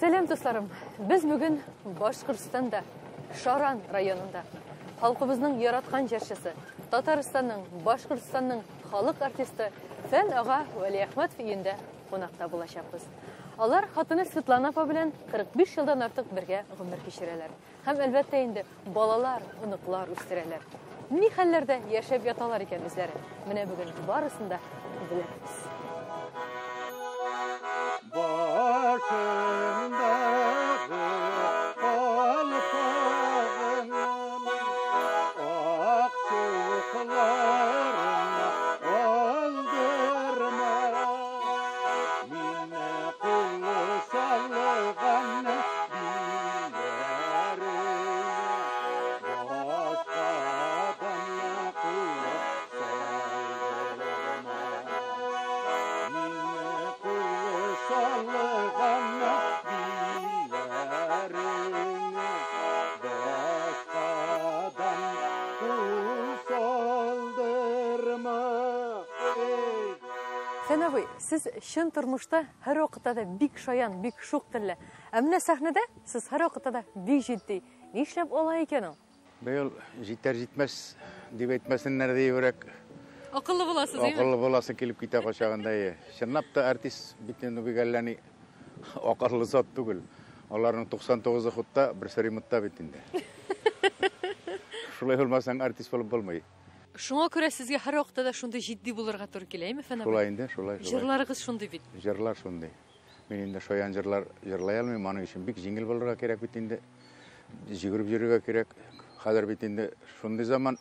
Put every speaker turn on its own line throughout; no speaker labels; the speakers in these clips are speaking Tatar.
Сәлем дусларым, біз бүгін Башқұртстанда, Шаран районында, халқыбызның яратқан жершісі, Татарстанның, Башқұртстанның халық артисті Фән аға Вәли Ахматов үйінде қонақта болашақпыз. Алар хатыны Светлана апа белән 45 жылдан артык бергә гомер кичерәләр. Һәм әлбәттә инде балалар, оныклар үстерәләр. Ни хәлләрдә яшәп яталар икән үзләре? Менә бүген барысын да беләбез. Сәнәбай, сіз шын тұрмышта һәр вакытта да бик шаян, бик шук телле. Ә менә сәхнәдә сіз һәр вакытта да бик җитди. Ни эшләп алай икән ул?
Быел җитәр-җитмәс дип әйтмәсеннәр дә юрәк.
Акыллы буласыз, әйме?
Акыллы буласы килеп китә качагында. Чынлап та артист битен бигәлләни акыллы зат түгел. Аларның 99-ы хутта, берсе ремонтта бит инде. Шулай булмасаң артист булып булмый.
Шуңа күрә сезгә һәр вакытта да шундый җитди булырга туры килә, әйме, Фән апа?
Шулай инде, шулай.
Җырларыгыз шундый бит.
Җырлар шундый. Мин инде шаян җырлар җырлай алмыйм, аның өчен бик җиңел булырга кирәк бит инде. Җигереп йөрергә кирәк. Хәзер бит инде шундый заман,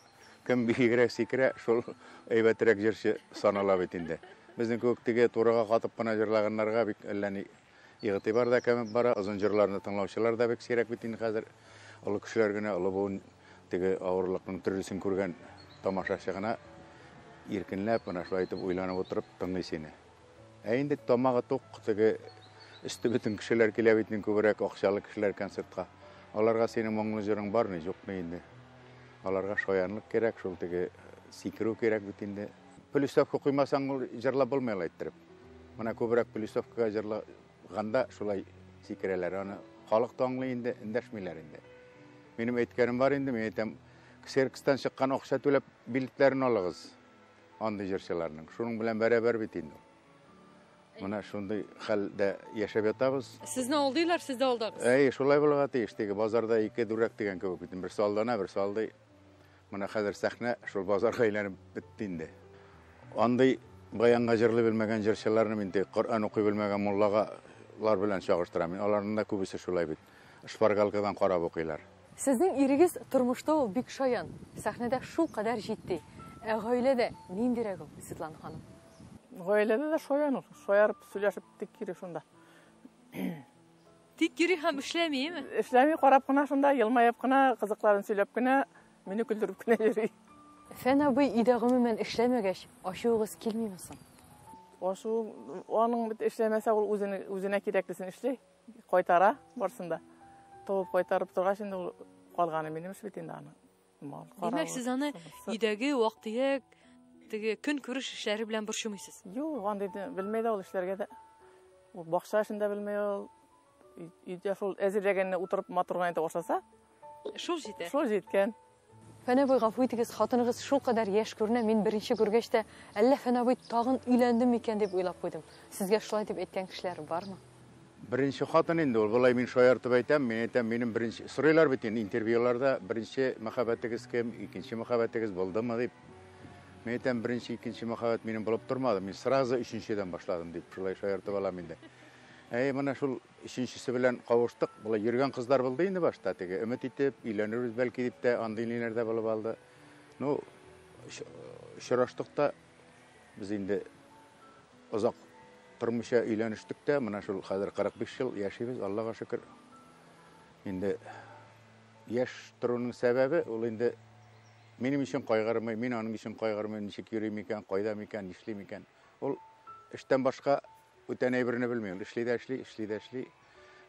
кем бигрәк сикерә, шул әйбәтрәк җырчы санала бит инде. Безнең күктәге турыга катып кына җырлаганнарга бик әллә ни игътибар да кемеп бара, озын җырларны тыңлаучылар да бик сирәк бит инде хәзер. Олы кешеләр генә олы буын теге авырлыкның төрлесен күргән тамашачы гына иркенләп, ана шулай итеп уйланып утырып тыңлый сине. Ә инде тамагы тук, теге өсте бөтен кешеләр килә бит инде, күбрәк акчалы кешеләр концертка. Аларга синең моңлы җырың бармы, юкмы инде? Аларга шаянлык кирәк, шул теге сикерү кирәк бит инде. Плюсовка куймасаң ул җырлап булмый әйттереп. Менә күбрәк плюсовкага җырлаганда шулай сикерәләр. Аны халык таңлый инде, эндәшмиләр инде. Минем әйткәнем бар инде, мин әйтәм, Ксеркстан чыккан акча түләп билетләрен алыгыз. Андый җырчыларның. Шуның белән бәрабәр бит инде. Менә шундый хәлдә яшәп ятабыз.
Сезне алдыйлар, сез дә алдыгыз.
Шулай булырга тиеш. Теге базарда ике дүрәк дигән кебек бит. Берсе алдана, берсе алдый. Менә хәзер сәхнә шул базарга әйләнеп бетте инде. Андый баянга җырлый белмәгән җырчыларны мин Коръән укый белмәгән муллагалар белән чагыштырам. Аларның да күбесе шулай бит. Шпаргалкадан карап укыйлар.
Сезнең ирегез тормышта ул бик шаян, сәхнәдә шул кадәр җитди. Ә гаиләдә ниндирәк ул, Светлана ханым?
Гаиләдә дә шаян ул. Шаярып сөйләшеп тик йөри шунда.
Тик йөри һәм эшләмиме?
Эшләми, карап кына шунда, елмаеп кына, кызыкларын сөйләп кенә, мине күлдереп кенә йөри.
Фән абый өйдә гомумән эшләмәгәч, ачуыгыз килмиме соң?
Ашу, аның бит эшләмәсә ул үзенә кирәклесен эшли, кайтара барсында. Топ кайтарып торгач инде ул калганы минем эш бит инде аны.
Димәк, сез аны өйдәге вакытыяк, теге көн күреш эшләре белән борчымыйсыз?
Юк, андый белмәй дә ул эшләргә дә. Ул бакча эшендә белмәй ул. Өйдә шул әзерләгәнне утырып матурган итеп ашаса,
шул җитә.
Шул җиткән.
Фән абый, гафу итегез, хатыныгыз шул кадәр яшь күренә, мин беренче күргәч тә, әллә Фән абый тагын өйләндем икән дип уйлап куйдым. Сезгә шулай дип әйткән кешеләр бармы?
Беренче хатын инде ул. Булай мин шаяртып әйтәм, мин әйтәм, минем беренче сорыйлар бит инде интервьюларда, беренче мәхәббәтегез кем, икенче мәхәббәтегез булдымы дип. Мин әйтәм, беренче, икенче мәхәббәт минем булып тормады. Мин сразу өченчедән башладым дип шулай шаяртып алам инде. Менә шул өченчесе белән кавыштык. Булай йөргән кызлар булды инде башта, теге өмет итеп, өйләнербез бәлки дип тә андый линерләрдә булып алды. Ну, очраштык та без инде озак тормыша өйләнештек тә, менә шул хәзер 45 ел яшибез, Аллага шөкер. Инде яшь торуның сәбәбе ул инде минем өчен кайгырмый, мин аның өчен кайгырмый, ничек йөрим икән, кайда микән, нишлим икән. Ул эштән башка үтән әйберне белми, ул эшли дә эшли.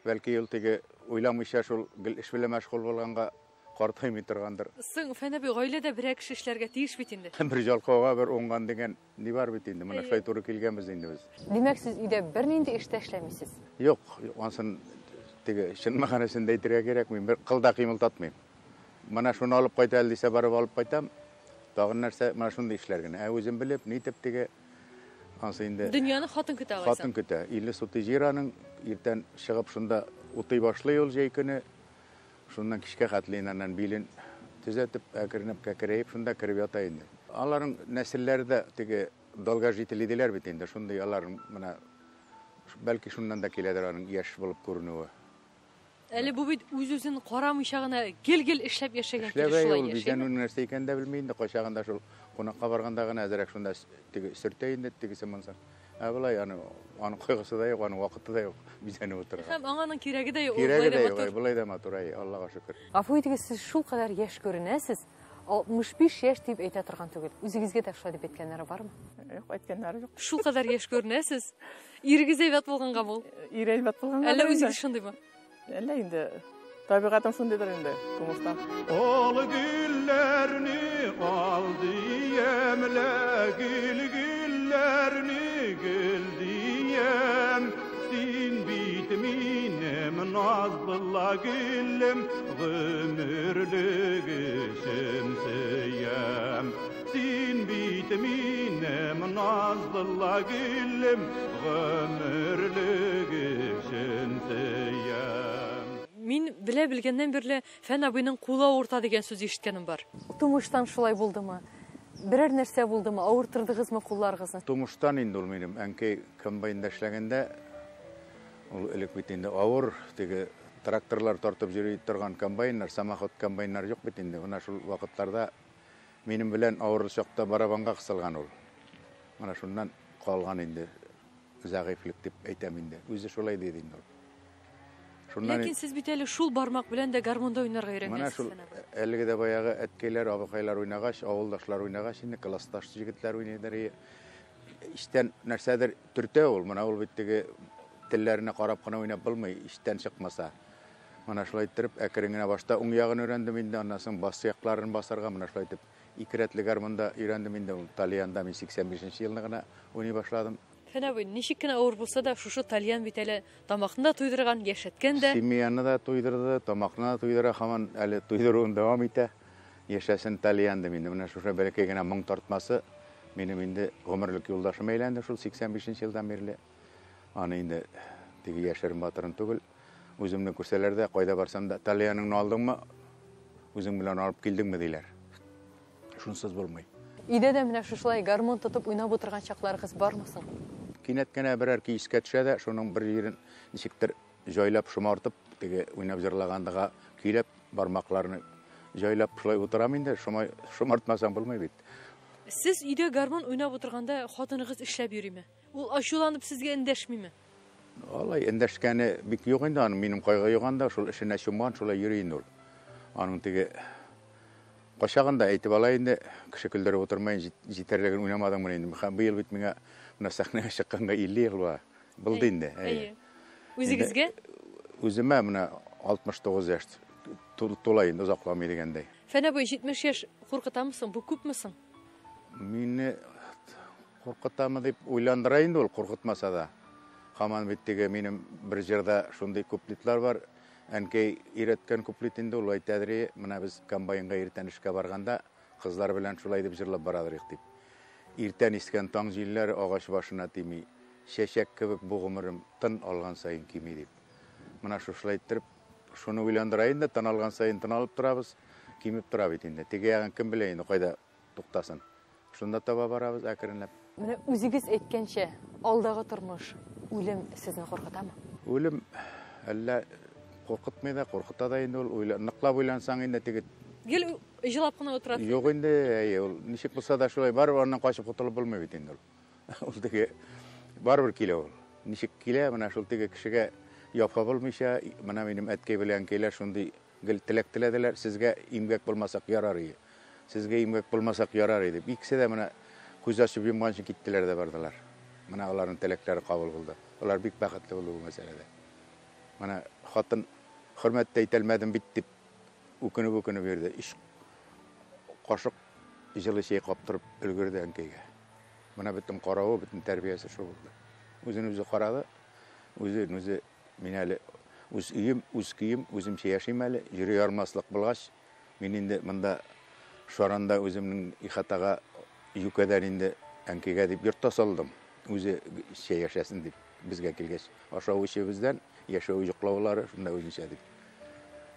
Бәлки ул теге уйламыйча шул эш белән мәшгуль булганга картаймый торгандыр.
Соң Фән абый, гаиләдә берәр кеше эшләргә тиеш бит инде.
Бер җалкауга бер уңган дигән ни бар бит инде. Менә шулай туры килгәнбез инде без.
Димәк, сез өйдә бернинди эштә эшләмисез?
Юк, ансын теге шын мағынасын әйтергә керек, мен бір қылда қимыл татмайм. Мына шуны алып қайта әлдесе барып алып қайтам, тағын нәрсе мына шундай эшләр генә. Өзем белеп, нитеп теге ансы инде
Дөньяны хатын көтә
хатын көтә. Илле суты җираның иртән чыгып шунда утый башлый ул җәй көне. Шуннан кичкә хәтлинәннән билен төзәтеп, әкренеп кәкрәйеп шунда киреп ята инде. Аларның нәселләре дә теге долга җителиделәр бит инде. Шундай аларның менә бәлки шуннан да киләдер аның яшь булып күренүе.
Әле бу бит үз-үзен карамыйча гына гел-гел эшләп яшәгән кеше
Эшләбәй
шулай
ул bizden
яши.
нәрсә икән дә белми инде. Кайчагында шул кунакка барганда гына әзрәк шунда теге сөртә инде тегесе монса. Булай аны кайгысы да юк, аның вакыты да юк. Bizden утырган.
Һәм аңаның кирәге дә юк,
Кирәге
улай
дә
да
юк,
матур.
булай да матур, Аллага шөкер.
Гафу итегез, сез шул кадәр яшь күренәсез. 65 яшь дип әйтә торган түгел. Үзегезгә дә шулай дип әйткәннәре бармы?
Юк, әйткәннәре юк.
Шул кадәр яшь күренәсез. Ирегез әйбәт булганга бу.
Ирәйбәт булганга.
Әллә үзегез шундыймы?
Әллә инде табигатым шундыйдыр инде, тумыштан.
Ol güllerini aldı yemle güllerini gül diyem sin bitminem nazlılla gülüm ömürlük şemsiyem sin bitminem nazlılla gülüm ömürlük şemsiyem.
Мин белә белгәннән бирле Фән абыйның кулы авырта дигән сүз ишеткәнем бар. Тумыштан шулай булдымы? Берәр нәрсә булдымы? Авыртырдыгызмы кулларыгызны?
Тумыштан инде ул минем әнкәй комбайнда эшләгәндә ул элек бит инде авыр теге тракторлар тартып йөри торган комбайннар, самоход комбайннар юк бит инде. Менә шул вакытларда минем белән авыр чакта барабанга кысылган ул. Менә шуннан калган инде. Зәгыйфлек дип әйтәм инде. Үзе шулай диде инде ул.
Ләкин сез бит әле шул бармак белән дә гармонда уйнарга
Менә шул
өйрәнәсез.
әлеге дә баягы әткәйләр, абыкайлар уйнагач, авылдашлар уйнагач, инде классташ җегетләр уйныйдыр. Иштән нәрсәдер төртә ул. Менә ул бит теге телләренә карап кына уйнап булмый, иштән чыкмаса. Менә шулай итеп, әкрен генә башта уң ягын өйрәндем инде, аннан соң бас якларын басарга менә шулай итеп, ике рәтле гармонда өйрәндем инде. Ул Талиянда мин 85 елны гына уйный башладым.
Фән абый, ничек кенә авыр булса да, шушы Талиян бит әле тамакны туйдырган, яшәткән дә.
Семьяны да туйдырды, тамакны да туйдыра, һаман әле туйдыруын дәвам итә. Яшәсен Талиянда инде. Менә шушы бәләкәй генә моң тартмасы минем инде гомерлек юлдашым әйләнде шул 85 елдан бирле. Аны инде теге яшәрен батырын түгел. Үземне күрсәләр дә, кайда барсам да, Талияныңны алдыңмы, үзең белән алып килдеңме диләр. Шунсыз булмый.
Өйдә дә менә шушылай гармон тотып уйнап утырган чакларыгыз бармы соң?
Кинәт кенә берәр кискә төшә дә, шуның бер җирен ничектер җайлап шомартып, теге уйнап җырлагандыга көйләп, бармакларны җайлап шулай утырам инде, шомартмасам булмый бит.
Сез өйдә гармон уйнап утырганда хатыныгыз эшләп йөриме? Ул ачуланып сезгә эндәшмиме?
Алай эндәшкәне бик юк инде, аның минем кайгы юганда, шул эшенә чумган, шулай йөри инде ул. Аның теге качагында әйтеп ала инде, кеше көлдереп утырмай җитәрлеген уйнамадыңмы инде. Быел бит миңа менә сәхнәгә чыкканга 50 ел булды инде.
Үзегезгә?
Үземә менә 69 яшь тулай инде, озакламый дигәндәй.
Фән абый, 70 яшь куркытамы соң? Бу күпме соң?
Мине куркытамы дип уйландыра инде ул, куркытмаса да. Һаман бит теге минем бер җирдә шундый куплетлар бар. Әнкәй өйрәткән куплет инде ул әйтәдер, менә без комбайнга иртән эшкә барганда кызлар белән шулай дип җырлап барадыр дип. Иртән искән таң җилләр агач башына тими, чәчәк кебек бу гомерем тын алган саен кими дип. Менә шулай итеп, шуны уйландыра инде, тын алган саен тын алып торабыз, кимеп тора бит инде. Теге ягын кем белә инде, кайда туктасын. Шунда таба барабыз әкренләп.
Менә үзегез әйткәнчә, алдагы тормыш, үлем сезне куркытамы?
Үлем әллә куркытмый да, куркыта да инде ул. Ныклап уйлансаң инде теге
Гел җылап кына утырат.
юк инде, ул ничек булса да шулай барып аннан качып кутылып булмый бит инде ул. Ул теге барыбер килә ул. Ничек килә, менә шул теге кешегә япа булмыйча, менә минем әткәй белән килә шундый гел теләк теләделәр, сезгә имгәк булмасак ярар иде. Сезгә имгәк булмасак ярар иде. Икесе дә менә күз ачып йомганчы киттеләр дә бардылар. Менә аларның теләкләре кабул булды. Алар бик бәхетле булды бу мәсьәләдә. Менә хатын хөрмәттә әйтелмәдем бит дип үкенеп берде. Иш кашык җылы чәй каптырып өлгерде әнкәйгә. Менә бөтен каравы, бөтен тәрбиясе шул булды. Үзен үзе карады. Үзе мин әле Үз үйім, үз күйім, өзімше яшайм әлі, жүре ярмаслық болғаш, мен енді мында шоранда өзімнің ихатаға юкадан енді әнкеге деп йұртта салдым. Өзі ше яшасын деп бізге келгеш. Ашау ішебізден, яшау жүқлаулары, шында өзінше деп.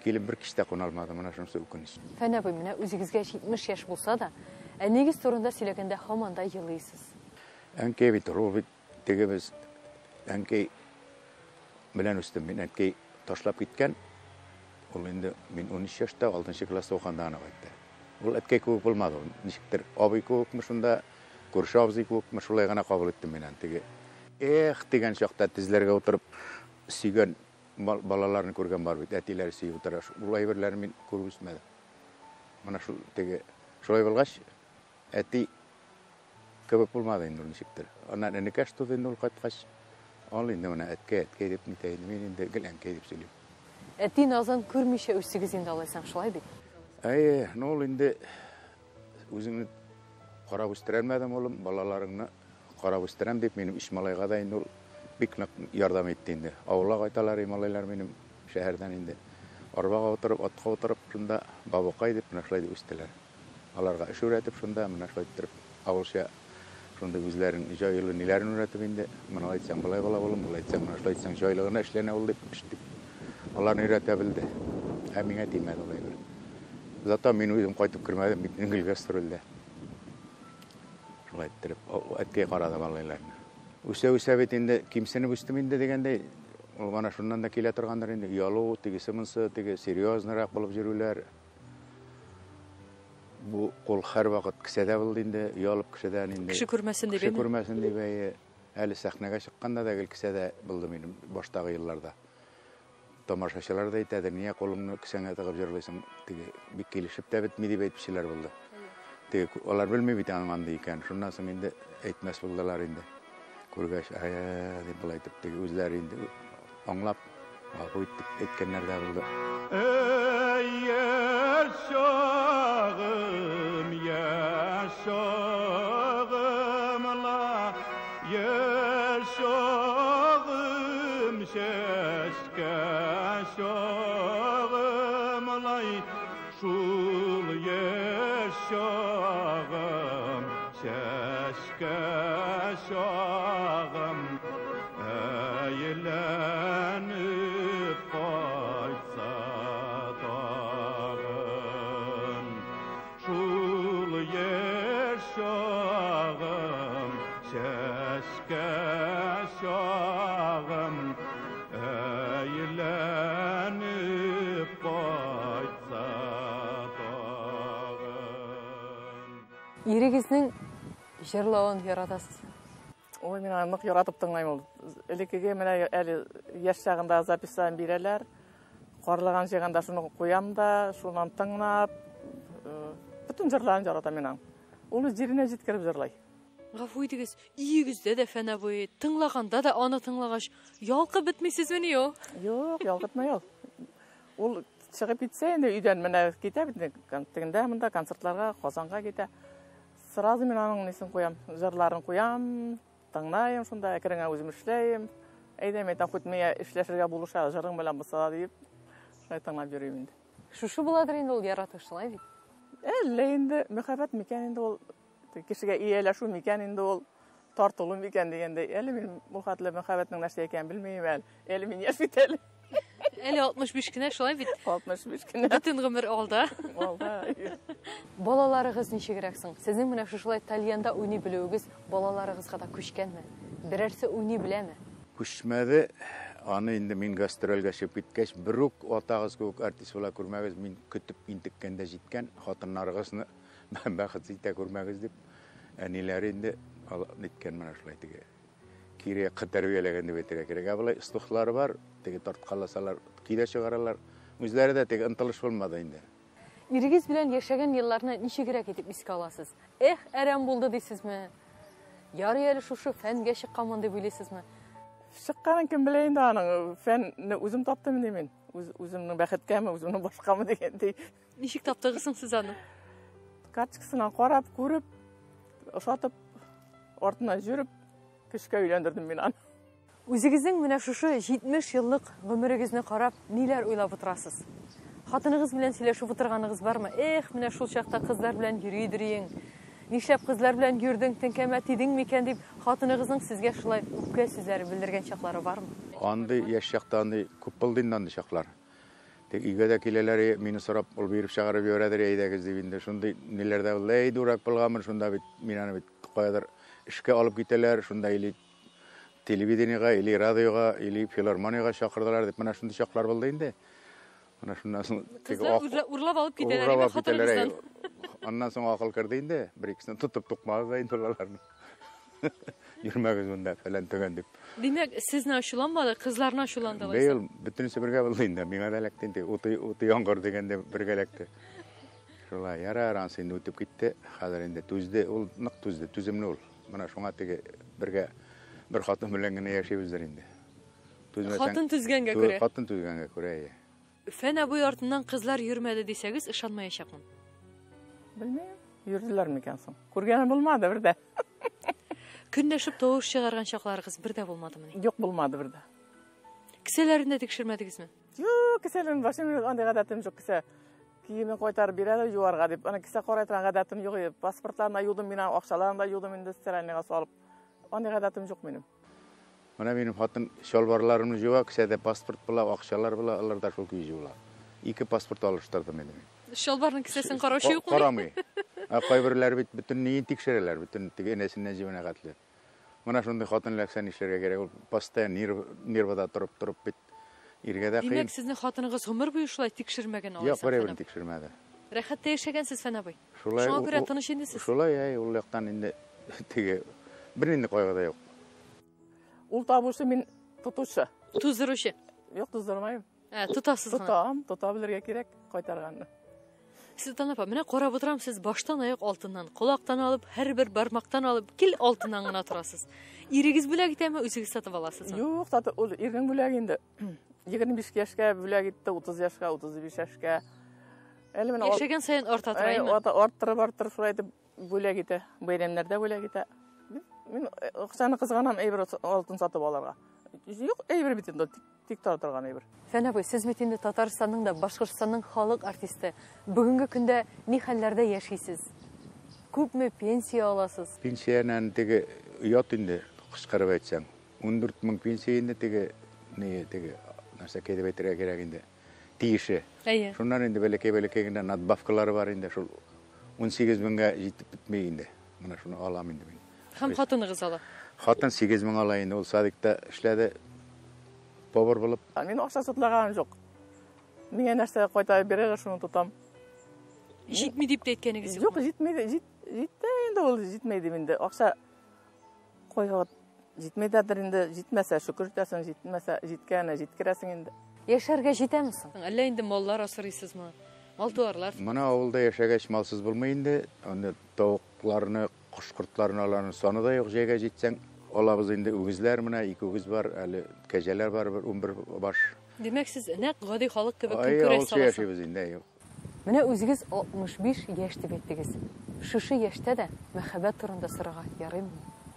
Келіп бір кішті қон алмады, мұна шымсы өкініш.
Фән абай, міне өзіңізге 70 яш болса да, әнегіз турында сөйлегенде хаманда йылыйсыз.
Әнке бит, ол бит, теге біз әнке білән өстім, мен әнке ташлап кеткен. Ол енді мен 13 yaşta 6 класста оқығанда ана байтты. Ол әтке көп болмады. Нешіктір абай көпмі шында, көрші абзый көпмі шулай ғана қабыл еттім мен әнтеге. Деген шақта тізлерге отырып сүйген балаларын көрген бар бейт. Әтейлері сүйіп отыра. Улай бірлері мен көріп үстімеді. Мына шулай болғаш, әтей көп болмады енді ол нешіктір. Онан әнекәш тұды енді ол қайтқаш. Ол енді мына әтке деп нетейді. Мен енді гіл әнке деп сөйлейм.
Әтей назан көрмеше өссігіз енді алайсаң шылай бейт.
Ол енді өзіңні қарап өстірәлмәдім олым, балаларыңны қарап өстірәм деп менің үш малайға да енді ол бек ярдам етті енді. Ауылға қайталар малайлар менің шәһәрден енді. Арбаға отырып, атқа отырып, шында бабықай деп мұнашылай деп өстілер. Аларға үш өретіп, шында мұнашылай тұрып, ауылша шында өзлерін жайлы нелерін өретіп енді. Мұны айтсаң бұлай бала болым, бұлай айтсаң мұнашылай айтсаң жайлығына ішлене ол деп күштіп. Аларын үйрете білді. Әміңе деймеді олай бір. Зато мен өзім қайтып кірмедім, бітінің гастрольде. Шылай ettіріп, әтке қарады балайларына. Өсе бет енді кемсініп өстім енді дегенде, ол ғана шыннан да келе тұрғандар енді, ұялу, теге сымынсы, теге серьезнырақ болып жүрулер. Бұл қол қар вақыт кісәді білді енді, ұялып кісәден енді.
Кіші көрмәсін деп
Кіші көрмәсін деп әлі сәхнеге шыққанда да кісәді білді менің баштағы елларда. Тамашашылар да айтады, не қолыңны кісәңе тығып жерлайсың, теге бек келішіп те бітмей деп айтпішілер болды. Теге олар білмей бейті анғанды екен. Шыннан соң енді әйтмәс болдылар енді. Көргәш, деп бұл айтып, теге өзлері енді аңлап, өйтіп әйткенлер де болды.
Şul yaşağım, şeşke şağım, eğlenip kaytsa dağım. Şul yaşağım, şeşke şağım, eğlenip kaytsa
Ерегіздің жырлауын яратасыз.
Ой, мен анық яратып тыңлаймын ол. Элекеге менә әлі яш шағында записьларын бирәләр. Қарлыған жеганда шуны қоям да, шунан тыңлап, бүтін жырларын жарата мен. Оны жеріне жеткеріп жырлай.
Ғафу етіңіз, үйіңізде де фән абай, тыңлағанда да аны тыңлағаш, ялқы бітмейсіз мені о?
Жоқ, ялқытмай ол. Ол шығып кетсе, енді үйден менә кете бітінде, мында концертларға, Қозанға кете. Сразу мен аның несін қоям, жырларын қоям, тыңнайым, сонда әкіріңе өзім ішлейім. Әйдем етен құтмея ішлешірге болуша, жырың білен бұсала дейіп, шай тыңлап жүрейм енді.
Шушы бұладыр енді ол яратышылай бейт?
Әлі енді мүхаббат мекен енді ол, кішіге иелешу мекен енді ол, тартылу мекен дегенде, әлі мен бұл қатылы мүхаббатның нәрсе екен білмеймін әлі мен еш бит әлі.
Әлі 65 күні шылай бит?
65 күні.
Бүтін ғымыр алда. Балаларығыз нешегірексің? Сіздің мұна шушылай Талияндаа уйнай білуіңіз балаларығызға да көшкен ме? Бірәрсі уйнай біле ме?
Көшмәді. Аны енді мен гастрольға шеп кеткәш, бір ук отағыз көк артист бола көрмәгіз, мен күтіп интіккенде жеткен, қатынларығызны бақыт зейті көрмәгіз деп, әнелері енді неткен мұна шылай теге. Кире қытәрбиелегенде бетіре керек. Абылай ұстықлары бар, теге тарт қаласалар, кейде шығаралар. Өзлері де теге ынтылыш болмады енді.
Ерегіз білән яшәген елларына неше керек етіп еске аласыз? Әрәм болды дейсіз ме? Яры әлі шушы фәнге шыққамын деп ойлайсыз ме?
Шыққанын кім білейін да аның фәнні өзім таптым демен. Өзімнің бәқеткәмі, өзімнің башқамы дегендей.
Нешік таптығысың сіз аны?
Карточкасынан қарап, көріп, ұшатып, ортына жүріп, күшке үйлендірдім мен аны.
Үзегезнең менә шушы 70 еллык гомерегезне карап, ниләр уйлап утырасыз? Хатыныгыз белән сөйләшеп утырганыгыз бармы? Менә шул чакта кызлар белән йөридер идең. Нишләп кызлар белән йөрдең, теңкәмә тидең микән дип, хатыныгызның сезгә шулай үпкә сүзләре белдергән чаклары бармы?
Андый яшь чакта андый күп булды инде андый чаклар. Тик өйгә дә киләләр, мине сорап, ул биреп чыгарып йөрәдер, әйдәгез дип инде. Шундый ниләрдә ләй дурак булганмын, шунда бит мин аны бит каядыр эшкә алып китәләр, шунда или телевидениегә, или радиога, или филармониягә чакырдылар дип, менә шундый чаклар булды инде. Менә шуннан соң
Урлап алып китәләр хатыныгыздан.
Аннан соң акыл керде инде, бер икесен тутып тукмагыз инде уларны. Йөрмәгез монда фәлән төгән дип.
Димәк, сезне ачуланмады, кызларны ачуландылар.
Быел бөтенесе бергә булды инде. Миңа да эләкте инде. Уты яңгыр дигәндә бергә эләкте. Шулай ярар ансы инде үтеп китте. Хәзер инде түзде, ул нык түзде, түземле ул. Менә шуңа теге бергә бер хатын белән генә яшәйбездер инде.
Хатын түзгәнгә күрә.
Хатын түзгәнгә күрә.
Фән абый артыннан кызлар йөрмәде дисәгез, ышанмаячакмын.
Белмәйм, йөрделәр микән соң? Күргәне булмады бердә.
Көнләшеп тавыш чыгарган чакларыгыз бердә булмадымы?
Юк, булмады бердә.
Кисәләрендә тикшермәдегезме?
Юк, кисәләрен башым андый гадәтем юк, кисә киемен кайтарып бирәләр юарга дип. Аны кисә карай торган гадәтем юк. Паспортларны юдым, мин акчаларны да юдым инде стиральныйга салып. Андый гадәтем юк минем.
Менә минем хатын шалбарларымны җуа, кисәдә паспорт була, акчалар була, аларда шул көй җуа. Ике паспорт алыштырдым инде.
Шалбарның кисәсен караучы юкмы?
Карамый. Кайберләр бит бөтен ниен тикшерәләр, бөтен теге энәсеннән җибенә катлы. Менә шундый хатын ләксән эшләргә кирәк. Ул постоянно нервда торып бит. Иргә дә кыен.
Димәк, сезне хатыныгыз гомер буе шулай тикшермәгән алайса.
Юк, берәү тикшермәде.
Рәхәттә яшәгәнсез Фән абый.
Шулай.
Шуңа күрә тыныч инде сез.
Шулай, ул яктан инде теге бернинди кайгыда юк.
Ул табушы мин тутушы.
Туздыручы.
Юк, туздырмайм.
Тутасыз гына.
Тута белергә кирәк кайтарганны.
Светлана апа, менә карап утырам, сез баштан аяк алтыннан, колактан алып, һәрбер бармактан алып, кил алтыннан гына торасыз. Ирегез бүләк итәме, үзегез сатып аласызмы?
Юк, сатып ул ирнең бүләк инде. 25 яшькә бүләк итте, 30 яшькә, 35 яшькә. Әле менә
яшәгән саен арта тораймы?
Арттырып шулай итеп бүләк итә. Бәйрәмнәрдә бүләк итә. Мин акчаны кызганам, әйбер алтын сатып алырга. Юк, әйбер бит инде, тик тора торган әйбер.
Фән абый, сез бит инде Татарстанның да, Башкортстанның халык артисты. Бүгенге көндә ни хәлләрдә яшисез? Күпме пенсия аласыз?
Пенсиянан теге ят инде кычкырып әйтсәң. 14 мең пенсия инде теге нәрсә кәйдә әйтергә кирәк инде. Тиеше. Шуннан инде бәләкәй генә надбавкалары бар инде, шул 18 меңгә җитеп бетмәй инде. Менә шуны алам инде мин.
Һәм хатыныгыз ала?
Хатын 8 мең ала инде, ул садикта эшләде. Повар булып.
Мин акча сатлаганым юк. Миңа нәрсә кайтарып бирәләр, шуны тотам.
Җитми дип әйткәнегез
юк? Юк, җитмәде. Җитте инде ул, җитмәде инде. Акча кайга җитмәдәдер инде, җитмәсә шөкер итәсең, җитмәсә җиткәне җиткерәсең инде.
Яшәргә җитәме соң? Әллә инде маллар асрыйсызмы? Мал-туарлар.
Менә авылда яшәгәч малсыз булмый инде. Аны тавыкларны, кош-кортларны аларны саны да юк, җәйгә җитсәң алабыз инде. Үгезләр менә 2 үгез бар, әле кәҗәләр бар, 11 баш.
Димәк, сез нәкъ гади халык кебек күрә саласыз.
Яшәйбез инде, юк.
Менә үзегез 65 яшь дип әйттегез. Шушы яшьтә дә мәхәббәт турында сорарга ярыймы?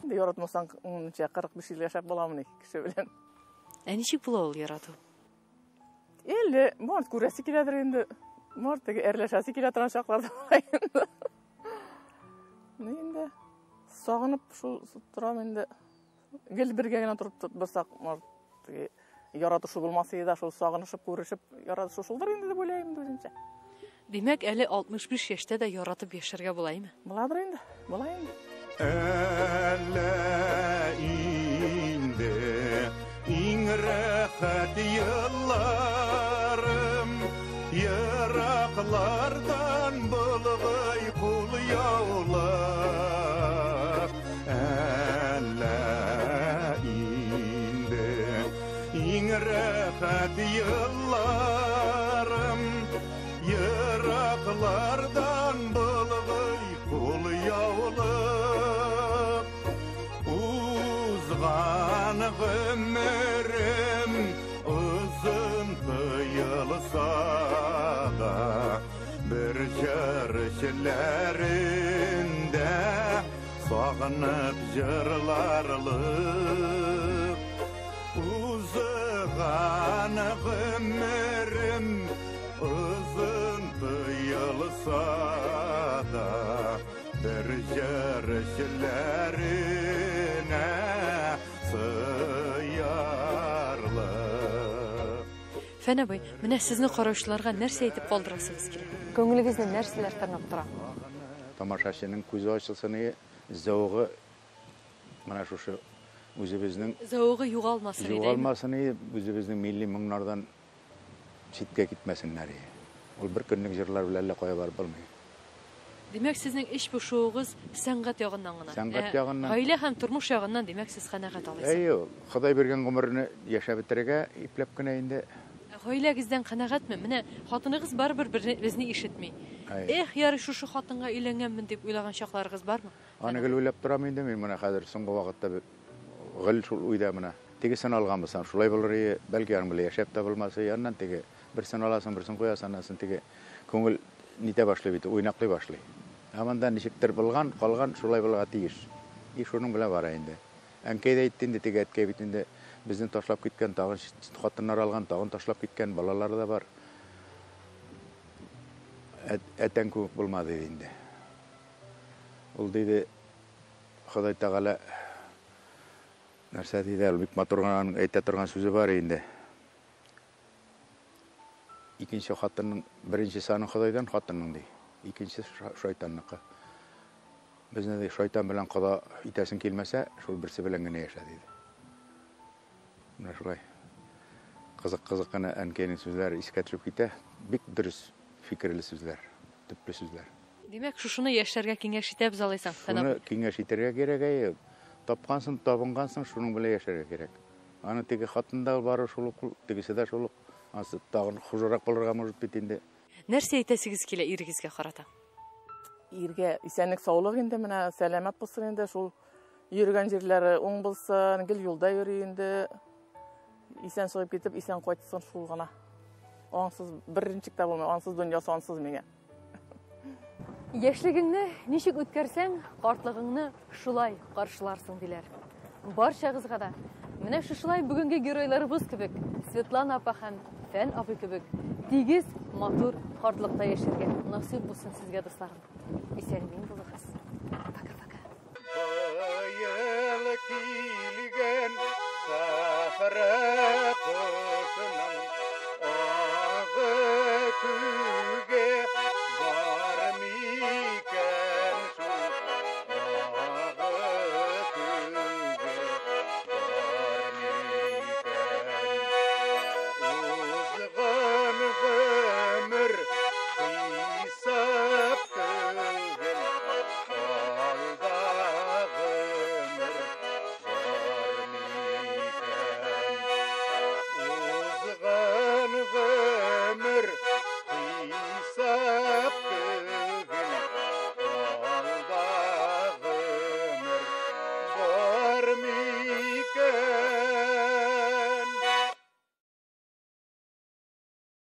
Инде яратмасаң, 45 ел яшәп буламыни кеше белән.
Ничек була ул ярату?
Әле, морт күрәсе киләдер инде. Морт теге әрләшәсе килә торган чакларда инде. Инде сагынып шул торам инде. Гел бергә генә торып барсак, морт теге яратышы булмаса да, шул сагынышып, күрешеп, яратышы шулдыр инде дип уйлыйм үземчә.
Димәк, әле 65 яшьтә дә яратып яшәргә булаймы?
Буладыр инде, була инде.
Әллә инде иң рәхәт елларым, ерақлардан булгый кул яулап. Әллә инде иң рәхәт елларым, ерақлардан булгый кул яулап. Узган гомерем узын тыйылса да, бер җырчыләрендә сагынып җырларлык. Uzağan ömrüm uzun tuyulsa da bir görüşlerine sıyarlı.
Fəna boy, mənə sizni qarашlarga нәрсе әйтеп калдырасыгыз килә? Көңелегезне нәрсәләр тырнап тора?
Тамашашының көзі ачылсыны, зауғы, мына шушы үзебезнең
Заугы югалмасын иде.
югалмасыны, үзебезнең милли моңнардан читкә китмәсеннәр. Ул бер көнлек җырлар белән лә кая барып булмый.
Димәк, сезнең эш пошуыгыз сәнгать ягыннан гына.
Сәнгать ягыннан.
Гаилә һәм тормыш ягыннан, димәк, сез канәгать алыйсыз.
Әйе, Ходай биргән гомерне яшәп бетерергә ипләп кенә инде.
Гаиләгездән канәгатьме? Менә хатыныгыз барыбер безне ишетми. Эх, ярый шушы хатынга өйләнгәнмен дип уйлаган чакларыгыз бармы?
Аны гел уйлап торам инде мин менә хәзер соңгы вакытта гел шул уйда менә. Тегесен алганбызсам, шулай булыр, бәлки аның белән яшәп тә булмаса, яннан теге берсен аласың, берсен куясың, аннан теге күңел нитә башлый бит, уйнаклый башлый. Аманда ничектер булган, калган шулай булырга тиеш. И шуның белән бара инде. Әнкәй дә әйтте инде, теге әткәй бит инде безне ташлап киткән, тагын хатыннар алган, тагын ташлап киткән балалары да бар. Әтән күп булмады инде. Ул диде, Ходай Тәгалә нәрсә диде, бик матурган әйтә торган сүзе бар инде. Икенче хатынның, беренче саны Худайдан хатынның ди. Икенче шайтанныкы. Безне дә шайтан белән када итәсең килмәсә, шул берсе белән генә яшә диде. Менә шулай. Кызык кына әнкәйнең сүзләре искә төшеп китә. Бик дөрес фикерле сүзләр, төпле сүзләр.
Димәк, шушыны яшьләргә киңәш итәбез алайсың.
Шуны киңәш итәргә кирәк, тапкансың, табынгансың, шуның белән яшәргә кирәк. Аны теге хатында бары шул, тегесе дә шул. Асы тагын хужурак булырга может бит инде.
Нәрсә әйтәсегез килә ирегезгә карата?
Иргә исәнлек, саулык инде, менә сәламәт булсын инде, шул йөргән җирләре уң булсын, гел юлда йөри инде. Исән чыгып китеп, исән кайтсын, шул гына. Аңсыз беренчек тә булмый, аңсыз дөньясы аңсыз миңа.
Яшьлегеңне ничек үткәрсәң, картлыгыңны шулай каршыларсың диләр. Барчагызга да менә шулай бүгенге геройларыбыз кебек, Светлана апа һәм Фән абый кебек тигез, матур картлыкта яшәргә насыйп булсын сезгә, дусларым. Исән-мин булыгыз. Пока-пока.
Bayıl kilgen safra